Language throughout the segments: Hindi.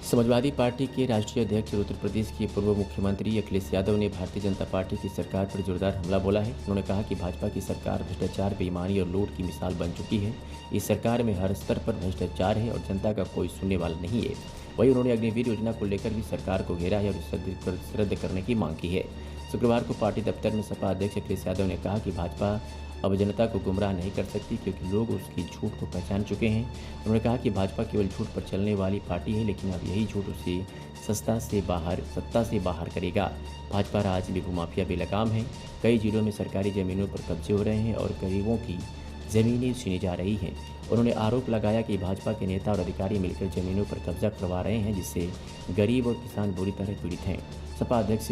समाजवादी पार्टी के राष्ट्रीय अध्यक्ष और उत्तर प्रदेश के पूर्व मुख्यमंत्री अखिलेश यादव ने भारतीय जनता पार्टी की सरकार पर जोरदार हमला बोला है। उन्होंने कहा कि भाजपा की सरकार भ्रष्टाचार, बेईमानी और लूट की मिसाल बन चुकी है। इस सरकार में हर स्तर पर भ्रष्टाचार है और जनता का कोई सुनने वाला नहीं है। वहीं उन्होंने अग्निवीर योजना को लेकर भी सरकार को घेरा है और इसे रद्द करने की मांग की है। शुक्रवार को पार्टी दफ्तर में सपा अध्यक्ष अखिलेश यादव ने कहा कि भाजपा अब जनता को गुमराह नहीं कर सकती क्योंकि लोग उसकी झूठ को पहचान चुके हैं। उन्होंने कहा कि भाजपा केवल झूठ पर चलने वाली पार्टी है, लेकिन अब यही झूठ उसे सत्ता से बाहर करेगा। भाजपा राज में भूमाफिया बेलगाम है। कई जिलों में सरकारी जमीनों पर कब्जे हो रहे हैं और गरीबों की जमीनें छीनी जा रही हैं। उन्होंने आरोप लगाया कि भाजपा के नेता और अधिकारी मिलकर जमीनों पर कब्जा करवा रहे हैं, जिससे गरीब और किसान बुरी तरह पीड़ित हैं। सपा अध्यक्ष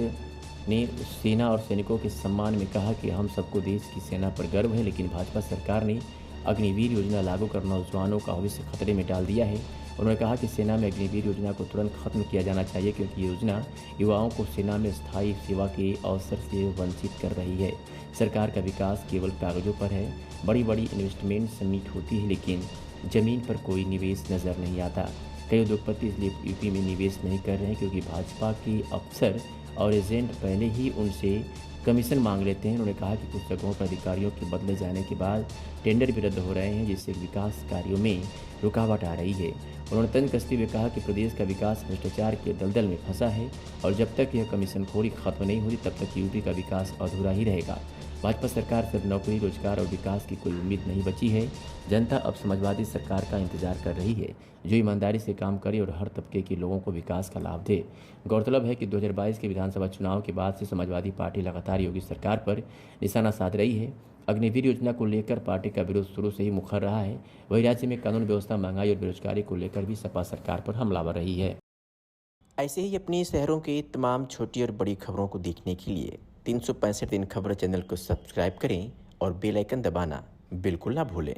ने सेना और सैनिकों के सम्मान में कहा कि हम सबको देश की सेना पर गर्व है, लेकिन भाजपा सरकार ने अग्निवीर योजना लागू कर नौजवानों का भविष्य खतरे में डाल दिया है। उन्होंने कहा कि सेना में अग्निवीर योजना को तुरंत खत्म किया जाना चाहिए क्योंकि ये योजना युवाओं को सेना में स्थायी सेवा के अवसर से वंचित कर रही है। सरकार का विकास केवल कागजों पर है। बड़ी बड़ी इन्वेस्टमेंट सबमिट होती है, लेकिन जमीन पर कोई निवेश नजर नहीं आता। कई उद्योगपति इसलिए यूपी में निवेश नहीं कर रहे हैं क्योंकि भाजपा के अफसर और एजेंट पहले ही उनसे कमीशन मांग लेते हैं। उन्होंने कहा कि कुछ जगहों पर अधिकारियों के बदले जाने के बाद टेंडर भी रद्द हो रहे हैं, जिससे विकास कार्यों में रुकावट आ रही है। उन्होंने तंज कसते हुए कहा कि प्रदेश का विकास भ्रष्टाचार के दलदल में फंसा है और जब तक यह कमीशनखोरी खत्म नहीं होती तब तक यूपी का विकास अधूरा ही रहेगा। भाजपा सरकार से नौकरी, रोजगार और विकास की कोई उम्मीद नहीं बची है। जनता अब समाजवादी सरकार का इंतजार कर रही है, जो ईमानदारी से काम करे और हर तबके के लोगों को विकास का लाभ दे। गौरतलब है कि 2022 के विधानसभा चुनाव के बाद से समाजवादी पार्टी लगातार योगी सरकार पर निशाना साध रही है। अग्निवीर योजना को लेकर पार्टी का विरोध शुरू से ही मुखर रहा है। वहीं राज्य में कानून व्यवस्था, महंगाई और बेरोजगारी को लेकर भी सपा सरकार पर हमलावर रही है। ऐसे ही अपने शहरों की तमाम छोटी और बड़ी खबरों को देखने के लिए 365 दिन खबर चैनल को सब्सक्राइब करें और बेल आइकन दबाना बिल्कुल ना भूलें।